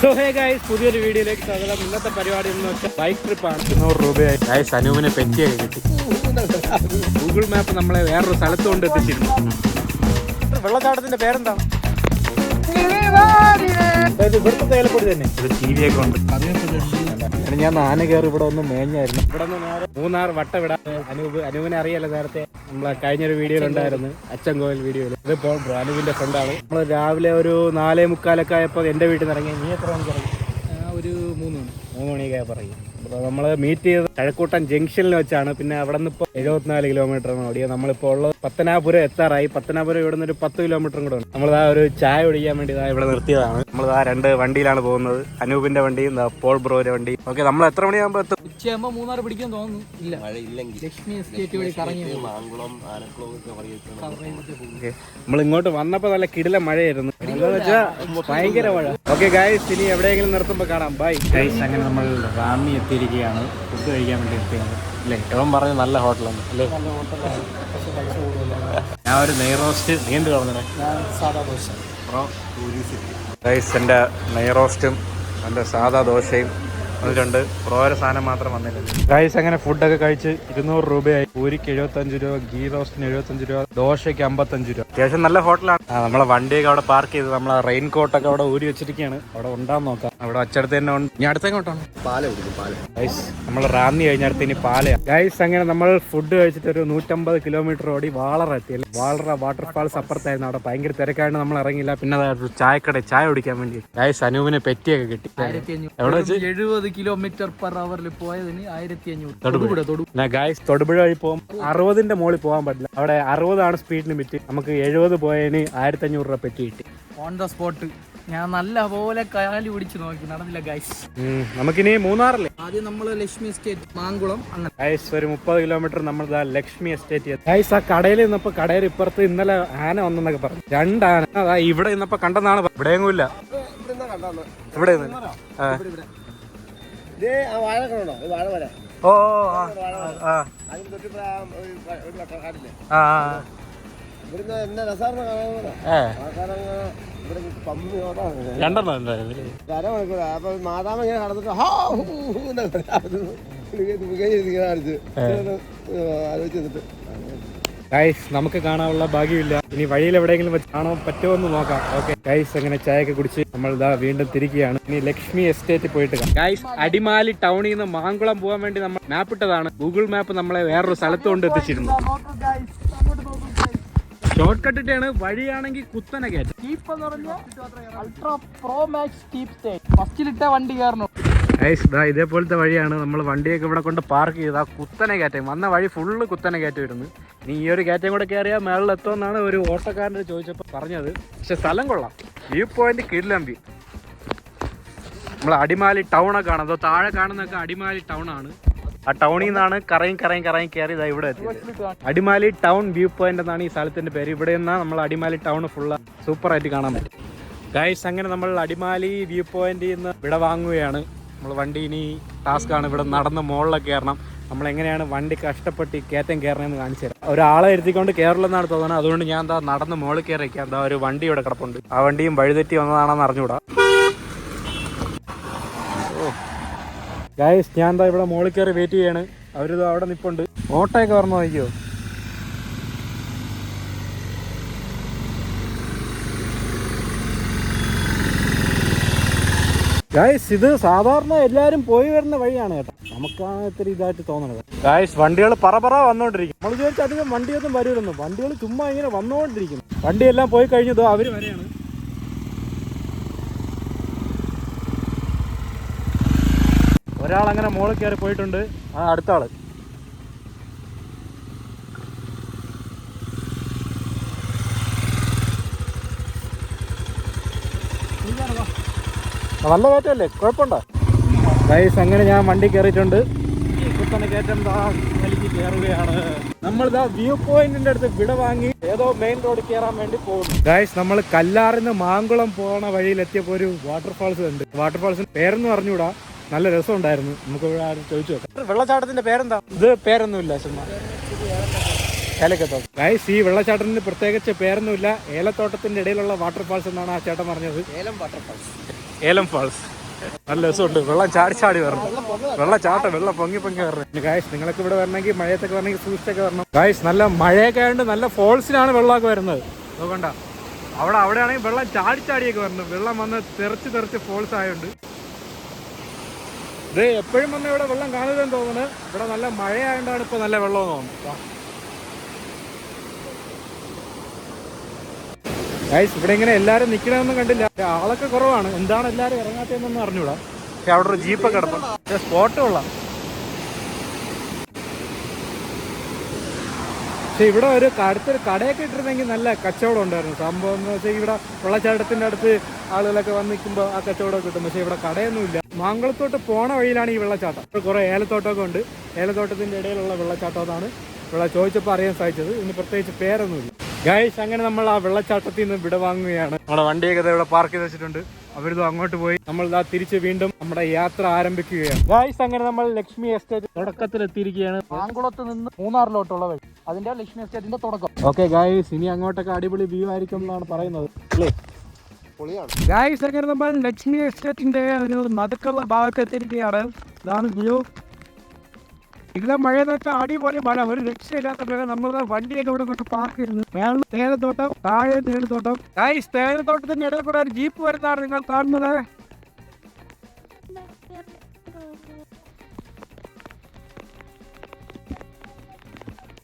പുതിയൊരു വീഡിയോയിലേക്ക് സ്വാഗതം. ഇന്നത്തെ പരിപാടി എന്ന് വെച്ചാൽ ബൈക്ക് ട്രിപ്പാണ്. 200 രൂപയായി ഗൈസ് അനൂപിനെ പെറ്റിയൊക്കെ കിട്ടി. ഗൂഗിൾ മാപ്പ് നമ്മളെ വേറൊരു സ്ഥലത്ത് കൊണ്ട് എത്തിച്ചിരുന്നു. വെള്ളച്ചാട്ടത്തിന്റെ പേരെന്താണ്? ഇവിടുത്തെ തേയിലപ്പൊടി തന്നെ. ഒരു ടി.വി. ഒക്കെ ഉണ്ട്. ഞാൻ ആന കയറി ഇവിടെ ഒന്ന് മേഞ്ഞായിരുന്നു. ഇവിടെ നിന്ന് നേരെ മൂന്നാർ വട്ടവിടാൻ അനൂപിനെ അറിയാലോ. നേരത്തെ നമ്മളെ കഴിഞ്ഞൊരു വീഡിയോയിലുണ്ടായിരുന്നു, അച്ചൻകോവിൽ വീഡിയോയിൽ. ഇതിപ്പോൾ അനൂപിന്റെ ഫ്രണ്ടാണ്. നമ്മൾ രാവിലെ ഒരു 4:45 ആയപ്പോൾ എൻ്റെ വീട്ടിൽ നിന്ന് ഇറങ്ങി. നീ എത്ര മണിക്ക് ഇറങ്ങി? ഒരു 3 മണിയൊക്കെ പറയും. നമ്മൾ മീറ്റ് ചെയ്ത് കഴക്കൂട്ടം ജംഗ്ഷനിൽ വെച്ചാണ്. പിന്നെ അവിടെ നിന്ന് ഇപ്പോൾ 74 കിലോമീറ്ററാണ് ഓടിയത്. നമ്മളിപ്പോൾ ഉള്ളത് പത്തനാപുരം എത്താറായി. പത്തനാപുരം ഇവിടെ നിന്ന് ഒരു 10 കിലോമീറ്ററും കൂടെ ഉണ്ട്. നമ്മളിതാ ഒരു ചായ കുടിക്കാൻ വേണ്ടി ഇവിടെ നിർത്തിയതാണ്. നമ്മളിതാ 2 വണ്ടിയിലാണ് പോകുന്നത്. അനൂപിന്റെ വണ്ടിയും പോൾ ബ്രോയുടെ വണ്ടി. ഓക്കെ, നമ്മൾ എത്ര മണിയാകുമ്പോൾ എത്തും? ഉച്ചയാകുമ്പോൾ മൂന്നാർ പിടിക്കാൻ തോന്നുന്നു. ഇല്ല, ലക്ഷ്മി എസ്റ്റേറ്റ് വഴി കറങ്ങി. നമ്മൾ ഇങ്ങോട്ട് വന്നപ്പോൾ നല്ല കിടില മഴയായിരുന്നു. എന്താണെന്ന് വെച്ചാൽ ഭയങ്കര മഴ. ഓക്കെ ഗൈസ്, ഇനി എവിടെയെങ്കിലും നിർത്തുമ്പോൾ കാണാം. Bye guys. അങ്ങനെ നമ്മൾ റാന്നി എത്തിയിരിക്കുകയാണ്. ഫുഡ് കഴിക്കാൻ വേണ്ടി എത്തിയാണ് അല്ലേ? എവൻ പറഞ്ഞു നല്ല ഹോട്ടലാണ് അല്ലേ? ഞാൻ ഒരു നെയ് റോസ്റ്റ്. നീണ്ടു പറഞ്ഞേ. സാധാ ദോശ. ഗൈസ്, എൻ്റെ നെയ് റോസ്റ്റും എൻ്റെ സാധാ ദോശയും അതുകൊണ്ട് പ്രോര സാധനം മാത്രം വന്നില്ല. ഗൈസ്, അങ്ങനെ ഫുഡൊക്കെ കഴിച്ച് 200 രൂപയായി. പൂരിക്ക് 75 രൂപ, ഗീ റോസ്റ്റിന് 75 രൂപ, ദോശയ്ക്ക് 55 രൂപ. അത്യാവശ്യം നല്ല ഹോട്ടലാണ്. നമ്മളെ വണ്ടിയൊക്കെ അവിടെ പാർക്ക് ചെയ്ത് നമ്മളെ റെയിൻ കോട്ടൊക്കെ അവിടെ ഊരി വെച്ചിരിക്കുകയാണ്. അവിടെ ഉണ്ടാന്ന് നോക്കാം. അവിടെ അച്ചടുത്ത് തന്നെ ഉണ്ട്. ഇനി അടുത്തേക്കോട്ടാണ് ഗൈസ്. നമ്മൾ റാന്നി കഴിഞ്ഞടുത്ത് ഇനി പാലയാണ്. ഗൈസ്, അങ്ങനെ നമ്മൾ ഫുഡ് കഴിച്ചിട്ട് ഒരു 150 കിലോമീറ്റർ ഓടി വാളറ എത്തി. വാളറ വാട്ടർഫാൾസ് അപ്പുറത്തായിരുന്നു. അവിടെ ഭയങ്കര തിരക്കായിട്ട് നമ്മൾ ഇറങ്ങിയില്ല. പിന്നെ ചായക്കട ചായ കുടിക്കാൻ വേണ്ടി ഗൈസ് അനൂപിനെ പെറ്റിയൊക്കെ കിട്ടി. എവിടെ വെച്ച്? 70 കിലോമീറ്റർ പെർ അവറിൽ പോയതിന് 1500. ഗൈസ്, തൊടുപുഴ വഴി പോകും 60ന്റെ മുകളിൽ പോകാൻ പറ്റില്ല. അവിടെ 60 ആണ് സ്പീഡ് ലിമിറ്റ്. നമുക്ക് 70 പോയതിന് 1500 രൂപ പെറ്റി കിട്ടി. ഓൺ ദ സ്പോട്ട് ഞാൻ നല്ല പോലെ കാലി പിടിച്ച് നോക്കി, നടന്നില്ല ഗൈസ്. നമുക്കിനി മൂന്നാറല്ലേ? ആദ്യം നമ്മള് ലക്ഷ്മി എസ്റ്റേറ്റ് മാങ്കുളം. അങ്ങനെ ഗൈസ്, ഒരു 30 കിലോമീറ്റർ നമ്മൾ ലക്ഷ്മി എസ്റ്റേറ്റ്. ഗൈസ്, ആ കടയിൽ നിന്നപ്പോ കടയിൽ ഇപ്പുറത്ത് ഇന്നലെ ആന വന്നെന്നൊക്കെ പറഞ്ഞു. 2 ആന. അതാ ഇവിടെ നിന്നപ്പോ കണ്ടെന്നാണ്. ഇവിടെയെങ്കിലും ഇല്ല. ഇവിടെ ഓ മാതാമ ഇങ്ങനെ കടന്നിട്ട് ആലോചിച്ചിട്ട് ഗൈസ്, നമുക്ക് കാണാനുള്ള ഭാഗ്യമില്ല. ഇനി വഴിയിൽ എവിടെയെങ്കിലും വെച്ച് കാണാൻ പറ്റുമോ എന്ന് നോക്കാം. ഓക്കെ ഗൈസ്, അങ്ങനെ ചായയൊക്കെ കുടിച്ച് നമ്മൾ ഇതാ വീണ്ടും തിരിക്കുകയാണ്. ഇനി ലക്ഷ്മി എസ്റ്റേറ്റ് പോയിട്ട് ഗൈസ്, അടിമാലി ടൗണിൽ നിന്ന് മാങ്കുളം പോകാൻ വേണ്ടി നമ്മൾ മാപ്പ് ഇട്ടതാണ്. ഗൂഗിൾ മാപ്പ് നമ്മളെ വേറൊരു സ്ഥലത്ത് കൊണ്ട് എത്തിച്ചിരുന്നു. ഷോർട്ട് കട്ട് ഇട്ടാണ്. വഴിയാണെങ്കിൽ കുത്തനെ കയറ്റം. Ultra pro max steep stage. ഫസ്റ്റിലിട്ട വണ്ടി കയറണം ഗൈസ്. ഇതേപോലത്തെ വഴിയാണ്. നമ്മൾ വണ്ടിയൊക്കെ ഇവിടെ കൊണ്ട് പാർക്ക് ചെയ്ത് ആ കുത്തനെ കയറ്റം. വന്ന വഴി ഫുള്ള് കുത്തനെ കയറ്റം വരുന്നു. ഇനി ഈ ഒരു കയറ്റം കൂടെ കയറിയാൽ മേളിൽ എത്തുമെന്നാണ് ഒരു ഓട്ടോക്കാരൻ്റെ ചോദിച്ചപ്പോൾ പറഞ്ഞത്. പക്ഷെ സ്ഥലം കൊള്ളാം. വ്യൂ പോയിന്റ് കിടിലമ്പി. നമ്മൾ അടിമാലി ടൗണൊക്കെ കാണാം. അതോ താഴെ കാണുന്നതൊക്കെ അടിമാലി ടൗൺ ആണ്. ആ ടൗണിൽ നിന്നാണ് കറങ്ങി കയറി ഇതാ ഇവിടെ എത്തിയത്. അടിമാലി ടൗൺ വ്യൂ പോയിന്റ് എന്നാണ് ഈ സ്ഥലത്തിന്റെ പേര്. ഇവിടെ നിന്നാണ് നമ്മൾ അടിമാലി ടൗൺ ഫുള്ള് സൂപ്പറായിട്ട് കാണാൻ പറ്റും. ഗൈസ്, അങ്ങനെ നമ്മൾ അടിമാലി വ്യൂ പോയിന്റിൽ നിന്ന് വിട വാങ്ങുകയാണ്. നമ്മൾ വണ്ടി ഇനി ടാസ്ക് ആണ്. ഇവിടെ നടന്ന് മുകളിലൊക്കെ കയറണം. നമ്മൾ എങ്ങനെയാണ് വണ്ടി കഷ്ടപ്പെട്ട് കയറ്റം കയറണമെന്ന് കാണിച്ചു തരാം. ഒരാളെ ഇരുത്തിക്കൊണ്ട് കയറില്ലെന്നാണ് തോന്നുന്നത്. അതുകൊണ്ട് ഞാൻ എന്താ നടന്ന് മുകളിൽ കയറിയിരിക്കാം. എന്താ ഒരു വണ്ടി ഇവിടെ കിടപ്പുണ്ട്. ആ വണ്ടിയും വഴിതെറ്റി വന്നതാണെന്ന് അറിഞ്ഞുകൂടാ. ഗൈസ്, ഞാൻ എന്താ ഇവിടെ മുകളിൽ കയറി വെയിറ്റ് ചെയ്യാണ്. അവരിത് അവിടെ നിൽപ്പുണ്ട്. ഓട്ടോയൊക്കെ പറഞ്ഞു നോക്കിയോ. ഗൈസ്, ഇത് സാധാരണ എല്ലാവരും പോയി വരുന്ന വഴിയാണ് കേട്ടോ. നമുക്കാണ് ഇത്തിരി ഇതായിട്ട് തോന്നുന്നത്. ഗൈസ്, വണ്ടികൾ പറ വന്നോണ്ടിരിക്കും. നമ്മൾ വിചാരിച്ച അധികം വണ്ടിയൊന്നും വരുന്നു. വണ്ടികൾ ചുമ്മാ ഇങ്ങനെ വന്നുകൊണ്ടിരിക്കുന്നു. വണ്ടിയെല്ലാം പോയി കഴിഞ്ഞതോ അവര് വരെയാണ്. ഒരാളങ്ങനെ മോളിൽ കയറി പോയിട്ടുണ്ട്. ആ അടുത്ത ആള്. നല്ല കയറ്റമല്ലേ? കുഴപ്പമുണ്ടോ? ഗൈസ്, അങ്ങനെ ഞാൻ വണ്ടി കയറിയിട്ടുണ്ട്. കുത്തനെ കയറ്റം വലിക്ക് കയറുകയാണ്. നമ്മളിതാ വ്യൂ പോയിന്റിന്റെ അടുത്ത് വിട വാങ്ങി ഏതോ മെയിൻ റോഡ് കയറാൻ വേണ്ടി പോകുന്നു. ഗൈസ്, നമ്മൾ കല്ലാറിന്ന് മാങ്കുളം പോണ വഴിയിൽ എത്തിയപ്പോൾ ഒരു വാട്ടർഫാൾസ് ഉണ്ട്. വാട്ടർഫാൾസിന് പേരെന്ന് പറഞ്ഞുകൂടാ. നല്ല രസമുണ്ടായിരുന്നു. നമുക്ക് ചോദിച്ചു നോക്കാം. വെള്ളച്ചാട്ടത്തിന്റെ പേരെന്താ? ഇത് പേരൊന്നുമില്ല, ചുമ്മാ ഏലക്കത്തോട്ടം. ഗൈസ്, ഈ വെള്ളച്ചാട്ടത്തിന് പ്രത്യേകിച്ച് പേരൊന്നുമില്ല. ഏലത്തോട്ടത്തിന്റെ ഇടയിലുള്ള വാട്ടർഫാൾസ് എന്നാണ് ആ ചേട്ടൻ പറഞ്ഞത്. ഏലം വാട്ടർഫാൾസ്. ഏലം ഫാൾസ്. നല്ല രസമുണ്ട്. വെള്ളം ചാടി വരണം. വെള്ളം പൊങ്ങി വരണം. ഗായ്സ് നിങ്ങളൊക്കെ ഇവിടെ വരണമെങ്കിൽ മഴയത്തൊക്കെ വരണമെങ്കിൽ സൂക്ഷിച്ചൊക്കെ വരണം ഗായ്സ്. നല്ല മഴയൊക്കെ ആയതുകൊണ്ട് നല്ല ഫോൾസിലാണ് വെള്ളമൊക്കെ വരുന്നത്. നോക്കണ്ട, അവിടെയാണെങ്കിൽ വെള്ളം ചാടിയൊക്കെ വരണം. വെള്ളം വന്ന് തെറിച്ച് ഫോൾസ് ആയതുകൊണ്ട് ഇത് എപ്പോഴും വന്ന് ഇവിടെ വെള്ളം കാണുമെന്ന് തോന്നുന്നു. ഇവിടെ നല്ല മഴയായതുകൊണ്ടാണ് ഇപ്പോൾ നല്ല വെള്ളമെന്ന് തോന്നുന്നു. ഗൈസ് ഇവിടെ ഇങ്ങനെ എല്ലാവരും നിൽക്കണമെന്നും കണ്ടില്ല. ആളൊക്കെ കുറവാണ്. എന്താണ് എല്ലാവരും ഇറങ്ങാത്തതെന്നൊന്നും അറിഞ്ഞൂടാ. പക്ഷെ അവിടെ ഒരു ജീപ്പൊക്കെ കിടപ്പം. സ്പോട്ട് കൊള്ളാം. പക്ഷെ ഇവിടെ അടുത്തൊരു കടയൊക്കെ ഇട്ടിരുന്നെങ്കിൽ നല്ല കച്ചവടം ഉണ്ടായിരുന്നു. സംഭവം എന്ന് വെച്ചാൽ ഇവിടെ വെള്ളച്ചാട്ടത്തിൻ്റെ അടുത്ത് ആളുകളൊക്കെ വന്ന് നിൽക്കുമ്പോൾ ആ കച്ചവടമൊക്കെ കിട്ടും. പക്ഷേ ഇവിടെ കടയൊന്നുമില്ല. മാങ്കുളത്തോട്ട് പോണ വഴിയിലാണ് ഈ വെള്ളച്ചാട്ടം. കുറേ ഏലത്തോട്ടമൊക്കെ ഉണ്ട്. ഏലത്തോട്ടത്തിൻ്റെ ഇടയിലുള്ള വെള്ളച്ചാട്ടം അതാണ്. ഇവിടെ ചോദിച്ചപ്പോൾ അറിയാൻ സാധിച്ചത്. ഇതിന് പ്രത്യേകിച്ച് പേരൊന്നുമില്ല. ഗൈസ് അങ്ങനെ നമ്മൾ ആ വെള്ളച്ചാട്ടത്തിൽ നിന്ന് വിട വാങ്ങുകയാണ്. നമ്മുടെ വണ്ടിയൊക്കെ ഇവിടെ പാർക്ക് ചെയ്ത് വെച്ചിട്ടുണ്ട്. അവരിത് അങ്ങോട്ട് പോയി നമ്മൾ തിരിച്ച് വീണ്ടും നമ്മുടെ യാത്ര ആരംഭിക്കുകയാണ്. ഗൈസ് അങ്ങനെ നമ്മൾ ലക്ഷ്മി എസ്റ്റേറ്റ് തുടക്കത്തിൽ എത്തിയിരിക്കുകയാണ്. മാങ്കുളത്ത് നിന്ന് മൂന്നാറിലോട്ടുള്ള വഴി, അതിന്റെ ലക്ഷ്മി എസ്റ്റേറ്റിന്റെ തുടക്കം. ഓക്കെ ഗൈസ്, ഇനി അങ്ങോട്ടൊക്കെ അടിപൊളി വ്യൂ ആയിരിക്കും എന്നാണ് പറയുന്നത് അല്ലേ? ഗൈസ് അങ്ങനെ നമ്മൾ ലക്ഷ്മി എസ്റ്റേറ്റിന്റെ ഒരു നടുക്കുള്ള ഭാഗത്ത് എത്തിയിരിക്കുകയാണ്. ഇതാണ് വ്യൂ. ഇവിടെ മഴയെന്ന് വെച്ചാൽ അടിപൊളി മഴ, ഒരു രക്ഷയില്ലാത്ത മഴ. നമ്മൾ വണ്ടിയൊക്കെ ഇവിടെ കൊണ്ട് പാർക്ക് ചെയ്യുന്നു. മേളിൽ തേയിലത്തോട്ടം, താഴെ തേയിലത്തോട്ടം. ഗൈസ് തേയിലത്തോട്ടത്തിന്റെ ഇടയിൽ കൂടെ ഒരു ജീപ്പ് വരുന്നതാണ് നിങ്ങൾ കാണുന്നത്.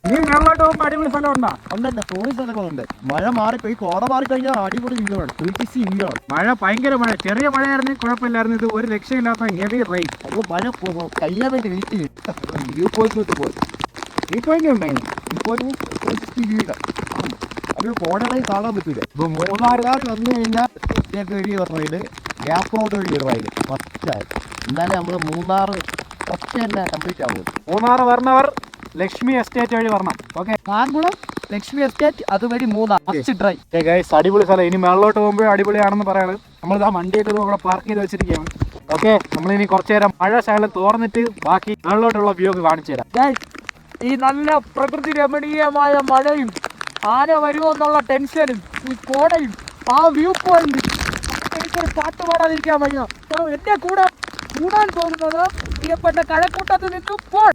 നീ വെള്ളോട്ട് പോകുമ്പോൾ അടിപൊളി സ്ഥലം ഉണ്ടോ? ഉണ്ടല്ലേ, ടൂറിസ്റ്റ് സ്ഥലങ്ങളുണ്ട്. മഴ മാറിപ്പോയി, കോട മാറിക്കഴിഞ്ഞാൽ അടിപൊളി വ്യൂ ആണ്. 360 വ്യൂ ആണ്. മഴ ഭയങ്കര മഴ. ചെറിയ മഴയായിരുന്നെങ്കിൽ കുഴപ്പമില്ലായിരുന്നു. ഇത് ഒരു രക്ഷയില്ലാത്ത ഹെവി റെയിൻ. അപ്പോൾ മഴ കഴിയാൻ വേണ്ടി വെയിറ്റ് ചെയ്യും. വ്യൂ പോയിന്റ് പോയി ഈ പോയിന്റ് ഉണ്ടായിരുന്നു. ഇപ്പോൾ 360 വ്യൂ ഇല്ല. അത് കോടകളെ കാണാൻ പറ്റില്ല. ഇപ്പോൾ മൂന്നാറുകാർ വന്നു കഴിഞ്ഞാൽ വഴി പറഞ്ഞത് ഗ്യാപ്പ് റോഡ് വഴി ഒരു റൈഡ് ഫസ്റ്റായി. എന്നാലും നമ്മൾ മൂന്നാർ ഫസ്റ്റ് തന്നെ കംപ്ലീറ്റ് ആവുന്നത്. മൂന്നാർ വരണവർ ലക്ഷ്മി എസ്റ്റേറ്റ് വഴി വരണം. ഓക്കെ, മാങ്കുളം ലക്ഷ്മി എസ്റ്റേറ്റ് അതുവഴി ഡ്രൈവ്. ഗൈസ് അടിപൊളി സ്ഥലം. ഇനി മേളിലോട്ട് പോകുമ്പോൾ അടിപൊളിയാണെന്ന് പറയാണ്. നമ്മൾ ആ വണ്ടിയൊക്കെ ഇവിടെ പാർക്ക് ചെയ്ത് വെച്ചിരിക്കുകയാണ്. ഓക്കെ, നമ്മളിനി കുറച്ചു നേരം മഴ ശകലം തോർന്നിട്ട് ബാക്കി മേളിലോട്ടുള്ള വ്യൂ ഒക്കെ കാണിച്ചു തരാം. ഈ നല്ല പ്രകൃതി രമണീയമായ മഴയും ആന വരുമോ എന്നുള്ള ടെൻഷനും ഈ കോടയും ആ വ്യൂ പോയിന്റ് എനിക്കൊരു പാട്ട് പാടാതിരിക്കാൻ വയ്യ. എന്റെ കൂടെ കൂടാൻ പോകുന്നത് പ്രിയപ്പെട്ട കഴക്കൂട്ടത്ത് നിൽക്കുമ്പോൾ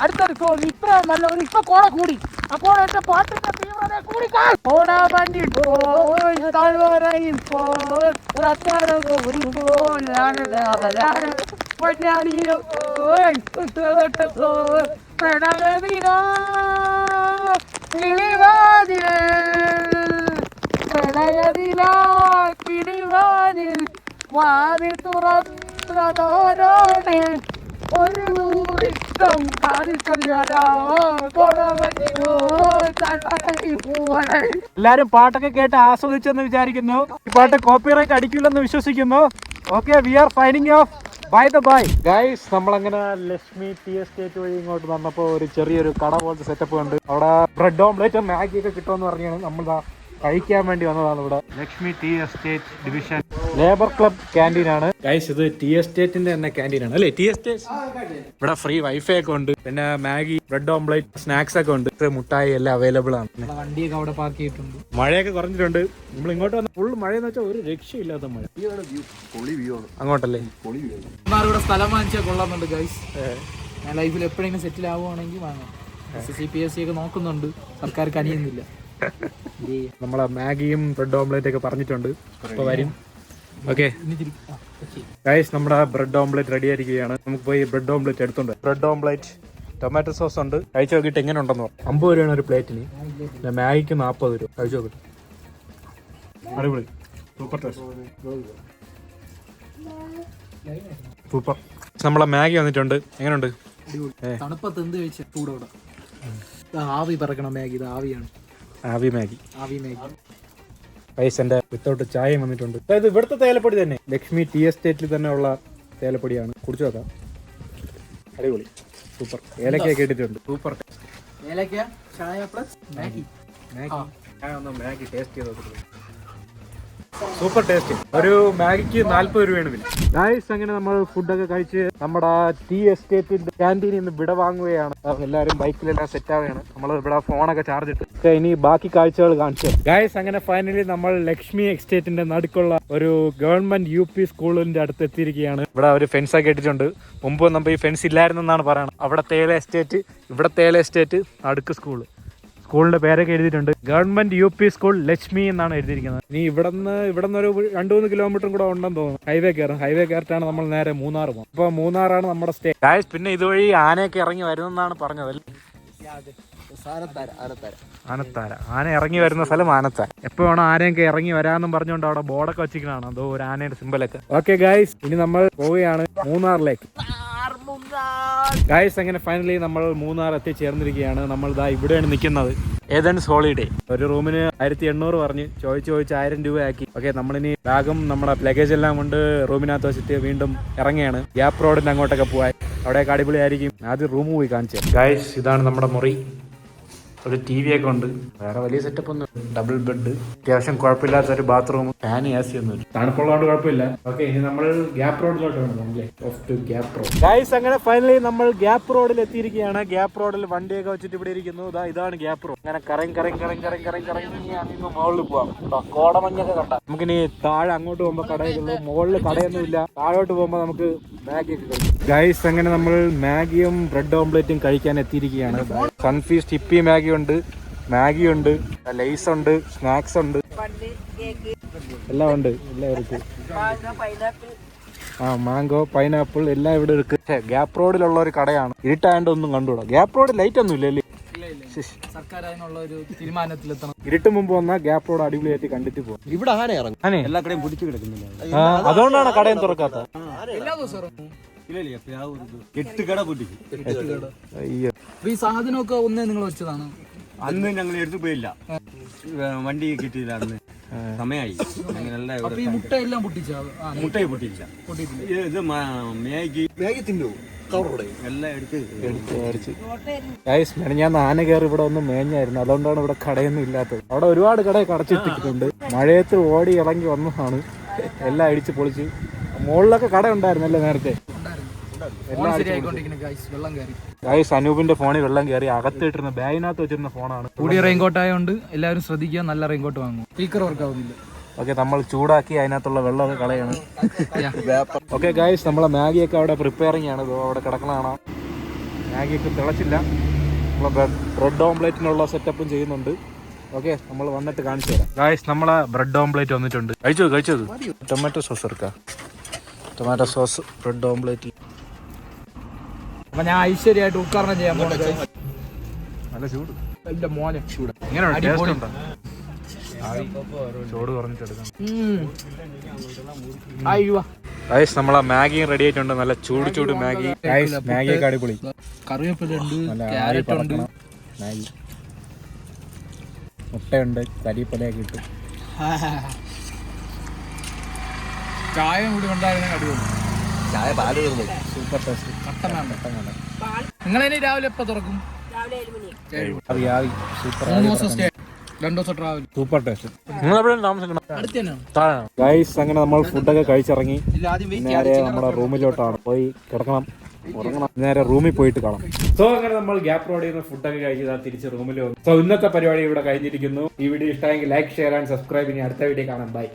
അടുത്തൊരു സോങ് ഇത്ര നല്ലവർ ഇപ്പൊ കോട കൂടി. അപ്പോൾ എന്റെ പാട്ടിന്റെ തീവ്രത കൂടി. കോട വണ്ടി വാതിൽ തുറന്നോരോടെ ഒരു എല്ലാരും പാട്ടൊക്കെ കേട്ട് ആസ്വദിച്ചെന്ന് വിചാരിക്കുന്നു. ഈ പാട്ട് കോപ്പിറൈറ്റ് അടിക്കില്ലെന്ന് വിശ്വസിക്കുന്നു. Okay, we are signing off. Bye the bye guys. നമ്മളങ്ങനെ ലക്ഷ്മി ടീ എസ്റ്റേറ്റ് വഴി ഇങ്ങോട്ട് വന്നപ്പോൾ ഒരു ചെറിയൊരു കട പോലത്തെ സെറ്റപ്പ് ഉണ്ട്. അവിടെ ബ്രെഡ് ഓംലേറ്റ് മാഗി ഒക്കെ കിട്ടുമെന്ന് പറഞ്ഞാണ് നമ്മൾ കഴിക്കാൻ വേണ്ടി വന്നതാണ്. ഇവിടെ Lakshmi tea estate division labour club canteen ആണ് ഗൈസ്. ഇത് ടീ എസ്റ്റേറ്റിന്റെ തന്നെ ക്യാൻറ്റീൻ ആണ് അല്ലേ? ടീ എസ്റ്റേറ്റ് ഇവിടെ ഫ്രീ വൈഫൈ ഒക്കെ ഉണ്ട്. പിന്നെ മാഗി, ബ്രെഡ് ഓംലേറ്റ്, സ്നാക്സ് ഒക്കെ ഉണ്ട്. മുട്ടായി എല്ലാം അവൈലബിൾ ആണ്. വണ്ടിയൊക്കെ അവിടെ പാർക്ക് ചെയ്തിട്ടുണ്ട്. മഴയൊക്കെ കുറഞ്ഞിട്ടുണ്ട്. നമ്മൾ ഇങ്ങോട്ട് വന്ന ഫുൾ മഴയെന്ന് വെച്ചാൽ ഒരു രക്ഷയില്ലാത്ത മഴ. അങ്ങോട്ടല്ലേ? ഇവിടെ സ്ഥലം വാങ്ങിച്ചാൽ കൊള്ളാമെന്നുണ്ട് ഗൈസ്. ഞാൻ ലൈഫിൽ എപ്പോഴെങ്കിലും സെറ്റിൽ ആവുകയാണെങ്കിൽ വാങ്ങാം. CPSC ഒക്കെ നോക്കുന്നുണ്ട്, സർക്കാർ കനിയുന്നില്ല. നമ്മളെ മാഗിയും ബ്രെഡ് ഓംലേറ്റ് ഒക്കെ പറഞ്ഞിട്ടുണ്ട്. ഇപ്പൊ വരും. ഓക്കെ ഗൈസ്, നമ്മുടെ ബ്രെഡ് ഓംലേറ്റ് റെഡി ആയിരിക്കുകയാണ്. നമുക്ക് പോയി ബ്രെഡ് ഓംലേറ്റ് എടുത്തുണ്ട്. ബ്രെഡ് ഓംലേറ്റ് ടൊമാറ്റോ സോസ് ഉണ്ട്. കഴിച്ചു നോക്കിയിട്ട് എങ്ങനെ ഉണ്ടെന്ന് പറഞ്ഞു. 50 രൂപയാണ് ഒരു പ്ലേറ്റിന്. പിന്നെ മാഗിക്ക് 40 രൂപ. കഴിച്ചു നോക്കിട്ട് അടിപൊളി, സൂപ്പർ ടേസ്റ്റ്, സൂപ്പർ. നമ്മളെ മാഗി വന്നിട്ടുണ്ട്. എങ്ങനെയുണ്ട്? തണുപ്പത്ത് എന്ത് കഴിച്ച ചൂടോടെ ആവി പറക്കണം മാഗി. ഇത് ആവിയാണ്, ആവി മാഗി. ആവി മാഗി. പൈസ എൻ്റെ വിത്തൗട്ട് ചായയും വന്നിട്ടുണ്ട്. അതായത് ഇവിടുത്തെ തേയിലപ്പൊടി തന്നെ, ലക്ഷ്മി ടീ എസ്റ്റേറ്റിൽ തന്നെ ഉള്ള തേയിലപ്പൊടിയാണ്. കുടിച്ചു നോക്കാം. അടിപൊളി, സൂപ്പർ. ഏലക്കൊക്കെ ഇട്ടിട്ടുണ്ട്. സൂപ്പർ ഏലക്ക ചായ പ്ലസ് മാഗി. മാഗി ഞാൻ ഒന്ന് മാഗി ടേസ്റ്റ് ചെയ്ത് നോക്കിട്ടുണ്ട്. Super taste. ഒരു മാഗിക്ക് 40 രൂപയാണ് വില. ഗൈസ് അങ്ങനെ നമ്മൾ ഫുഡൊക്കെ കഴിച്ച് നമ്മുടെ ടീ എസ്റ്റേറ്റിന്റെ ക്യാൻറ്റീനിൽ നിന്ന് വിട വാങ്ങുകയാണ്. എല്ലാവരും ബൈക്കിലെല്ലാം സെറ്റ് ആവുകയാണ്. നമ്മൾ ഇവിടെ ഫോണൊക്കെ ചാർജ് ഇട്ട് ഇനി ബാക്കി കാഴ്ചകൾ കാണിച്ചു. ഗൈസ് അങ്ങനെ ഫൈനലി നമ്മൾ ലക്ഷ്മി എസ്റ്റേറ്റിന്റെ നടുക്കുള്ള ഒരു ഗവൺമെന്റ് UP സ്കൂളിന്റെ അടുത്ത് എത്തിയിരിക്കുകയാണ്. ഇവിടെ ഒരു ഫെൻസ് ഒക്കെ ഇട്ടിട്ടുണ്ട്. മുമ്പ് നമ്മൾ ഈ ഫെൻസ് ഇല്ലായിരുന്നെന്നാണ് പറയുന്നത്. അവിടെ തേയില എസ്റ്റേറ്റ്, ഇവിടെ തേയില എസ്റ്റേറ്റ്, നടുക്ക് സ്കൂള്. സ്കൂളിന്റെ പേരൊക്കെ എഴുതിയിട്ടുണ്ട്. ഗവൺമെന്റ് UP സ്കൂൾ ലക്ഷ്മി എന്നാണ് എഴുതിയിരിക്കുന്നത്. ഇനി ഇവിടുന്ന് ഒരു 2-3 കിലോമീറ്ററും കൂടെ ഉണ്ടെന്ന് തോന്നുന്നു. ഹൈവേ കയറിട്ടാണ് നമ്മൾ നേരെ മൂന്നാർ പോകും. അപ്പൊ മൂന്നാറാണ് നമ്മുടെ സ്റ്റേ. ഗായ്സ് പിന്നെ ഇതുവഴി ആനയൊക്കെ ഇറങ്ങി വരുന്നെന്നാണ് പറഞ്ഞത്. ആനത്താര, ആന ഇറങ്ങി വരുന്ന സ്ഥലം ആനത്താര. എപ്പോ വേണം ആനയൊക്കെ ഇറങ്ങി വരാമെന്നും പറഞ്ഞുകൊണ്ട് അവിടെ ബോർഡൊക്കെ വെച്ചിരിക്കണാണ്. അതോ ഒരു ആനയുടെ സിമ്പലൊക്കെ. ഓക്കെ ഗായ്സ്, ഇനി നമ്മൾ പോവുകയാണ് മൂന്നാറിലേക്ക്. ഗായ്സ് അങ്ങനെ ഫൈനലി നമ്മൾ മൂന്നാർ എത്തിച്ചേർന്നിരിക്കുകയാണ്. നമ്മൾ ഇതാ ഇവിടെയാണ് നിൽക്കുന്നത്. Athens holiday. ഒരു റൂമിന് 1800 പറഞ്ഞ് ചോദിച്ച് 1000 രൂപയാക്കി. ഓക്കെ, നമ്മളിനി ബാഗും നമ്മുടെ ലഗേജ് എല്ലാം കൊണ്ട് റൂമിനകത്ത് വെച്ചിട്ട് വീണ്ടും ഇറങ്ങിയാണ്. ഗ്യാപ്പ് റോഡിന്റെ അങ്ങോട്ടൊക്കെ പോവാൻ. അവിടെയൊക്കെ അടിപൊളിയായിരിക്കും. ആദ്യം റൂം പോയി കാണിച്ചു. ഗായ്സ് ഇതാണ് നമ്മുടെ മുറി. ഒരു TV ഒക്കെ ഉണ്ട്. വേറെ വലിയ സെറ്റപ്പ് ഒന്നും. ഡബിൾ ബെഡ്, അത്യാവശ്യം കുഴപ്പമില്ലാത്ത ഒരു ബാത്റൂം, ഫാൻ AC ഒന്നും തണുപ്പുള്ളതുകൊണ്ട് കുഴപ്പമില്ല. ഓക്കെ, ഇനി നമ്മൾ ഗ്യാപ്പ് റോഡിലോട്ട് വേണം. Gap road. ഗൈസ് അങ്ങനെ ഫൈനലി നമ്മൾ ഗ്യാപ്പ് റോഡിൽ എത്തിയിരിക്കുകയാണ്. ഗ്യാപ്പ് റോഡിൽ വണ്ടിയൊക്കെ വെച്ചിട്ട് ഇവിടെ ഇരിക്കുന്നു. ഇതാണ് ഗ്യാപ്പ് റോഡ്. അങ്ങനെ കറങ്ങി മുകളിൽ പോവാം. കോടമഞ്ഞൊക്കെ കണ്ട. നമുക്കിനി താഴെ അങ്ങോട്ട് പോകുമ്പോ കടയുള്ളൂ. മുകളിൽ കടയൊന്നും ഇല്ല. താഴോട്ട് പോകുമ്പോ നമുക്ക് മാഗിയൊക്കെ കഴിക്കും. ഗൈസ് അങ്ങനെ നമ്മൾ മാഗിയും ബ്രെഡ് ഓംപ്ലേറ്റും കഴിക്കാൻ എത്തിയിരിക്കുകയാണ്. സൺഫീസ്റ്റ് ഹിപ്പി മാഗി ഉണ്ട്, ലേസ് ഉണ്ട്, സ്നാക്സ് ഉണ്ട്, എല്ലാം ഉണ്ട്. എല്ലാവർക്കും മാംഗോ, പൈനാപ്പിൾ എല്ലാം ഇവിടെ ഇருக்கு. ഗ്യാപ്പ് റോഡിലുള്ള ഒരു കടയാണ്. ഇരുട്ടായതുകൊണ്ട് ഒന്നും കണ്ടുകൂടാ. ഗ്യാപ്പ് റോഡ് ലൈറ്റ് ഒന്നും ഇല്ലല്ലേ? സർക്കാർ അതിനുള്ള ഒരു തീരുമാനത്തിലെത്തണം. ഇരുട്ട് മുമ്പ് വന്നാൽ ഗ്യാപ്പ് റോഡ് അടിപൊളിയായിട്ട് കണ്ടിട്ട് പോകും. ഇവിടെ ആന ഇറങ്ങും. ആനേ എല്ലാ കടയും പിടിച്ചു കിടക്കുന്നില്ല. അതുകൊണ്ടാണ് കടയും തുറക്കാത്ത. എല്ലാ ദിവസവും 8 കട പൊട്ടിക്കും. അയ്യോ, ഈ സാധനമൊക്കെ ഒന്നേ നിങ്ങൾ വെച്ചതാണ്? അന്ന് ഞങ്ങൾ എടുത്തു പോയില്ല, വണ്ടി കിട്ടിയില്ല. അന്ന് സമയമായി. അപ്പൊ ഈ മുട്ടയെല്ലാം പൊട്ടിച്ചാ? മുട്ടയെ പൊട്ടിയില്ല. ഇത് മാഗി തിന്നു എല്ലാം എടുത്ത്. ഞാൻ ആന കയറി ഇവിടെ ഒന്നും മേഞ്ഞായിരുന്നു. അതുകൊണ്ടാണ് ഇവിടെ കടയൊന്നും ഇല്ലാത്തത്. അവിടെ ഒരുപാട് കടയൊക്കെ അടച്ചിട്ടിട്ടുണ്ട്. മഴയത്ത് ഓടി ഇറങ്ങി വന്നതാണ്. എല്ലാം അടിച്ച് പൊളിച്ച്. മുകളിലൊക്കെ കട ഉണ്ടായിരുന്നല്ലേ നേരത്തെ? ഗൈസ് അനൂപിന്റെ ഫോണിൽ വെള്ളം കയറി. അകത്തിട്ടിരുന്ന ബാഗിനകത്ത് വെച്ചിരുന്ന ഫോണാണ്. കൂടിയ റെയിൻകോട്ട് ആയതുകൊണ്ട് എല്ലാവരും ശ്രദ്ധിക്കുക. നല്ല റെയിൻകോട്ട് വാങ്ങും. സ്പീക്കർ വർക്ക് ആവുന്നില്ല. ഓക്കെ, നമ്മൾ ചൂടാക്കി അതിനകത്തുള്ള വെള്ളമൊക്കെ കളയാണ്. ഓക്കെ ഗൈസ്, നമ്മളെ മാഗിയൊക്കെ അവിടെ പ്രിപ്പയറിംഗ് ആണ്. അവിടെ കിടക്കണതാണ്. മാഗിയൊക്കെ തിളച്ചില്ല. നമ്മൾ ബ്രെഡ് ഓംപ്ലേറ്റിനുള്ള സെറ്റപ്പും ചെയ്യുന്നുണ്ട്. ഓക്കെ, നമ്മൾ വന്നിട്ട് കാണിച്ചു തരാം. ഗൈസ് നമ്മളെ ബ്രെഡ് ഓംപ്ലേറ്റ് വന്നിട്ടുണ്ട്. കഴിച്ചത് ടൊമാറ്റോ സോസ് എടുക്കാം. Tomato sauce bread omelette. അപ്പൊ ഞാൻ ഐശ്വര്യമായിട്ട് ഉദ്ഘാടനം ചെയ്യാൻ പോകുന്നത്. നല്ല ചൂട്. എന്റെ മോനെ ചൂട്. ചോട് കുറഞ്ഞിട്ടെടുക്കാം. ഗൈസ് നമ്മളെ മാഗിയും റെഡി ആയിട്ടുണ്ട്. നല്ല ചൂട് മാഗി. മാഗിയൊക്കെ അടിപൊളി. കറിവേപ്പിലുണ്ട്, ക്യാരറ്റ് ഉണ്ട്, മാഗി, മുട്ടയുണ്ട്, കരിപ്പലയൊക്കെ ഇട്ടു. ചായ കൂടി ഉണ്ടായിരുന്ന അടിപൊളി. ചായ പാല് സൂപ്പർ ടേസ്റ്റ്. നിങ്ങളിനി രാവിലെ എപ്പോ തുറക്കും? സൂപ്പർ 3 ദിവസം സ്റ്റേ, 2 ദിവസം ട്രാവൽ. Super taste. നിങ്ങൾ എവിടെയാണ് താമസിക്കണം? അടുത്ത് തന്നെയാണ്. ഗൈസ് അങ്ങനെ നമ്മൾ ഫുഡൊക്കെ കഴിച്ചിറങ്ങി. നേരെ നമ്മുടെ റൂമിലോട്ടാണ്. പോയി കിടക്കണം, ഉറങ്ങണം. നേരെ റൂമിൽ പോയിട്ട് കാണാം. സോ അങ്ങനെ നമ്മൾ ഗ്യാപ്പ് റോഡിൽ നിന്ന് ഫുഡൊക്കെ കഴിച്ചതാ തിരിച്ച് റൂമിൽ വന്നു. സോ ഇന്നത്തെ പരിപാടി ഇവിടെ കഴിഞ്ഞിരിക്കുന്നു. ഈ വീഡിയോ ഇഷ്ടമെങ്കിൽ ലൈക്ക്, ഷെയർ ആൻഡ് സബ്സ്ക്രൈബ്. ഇനി അടുത്ത വീഡിയോ കാണാം. ബൈ.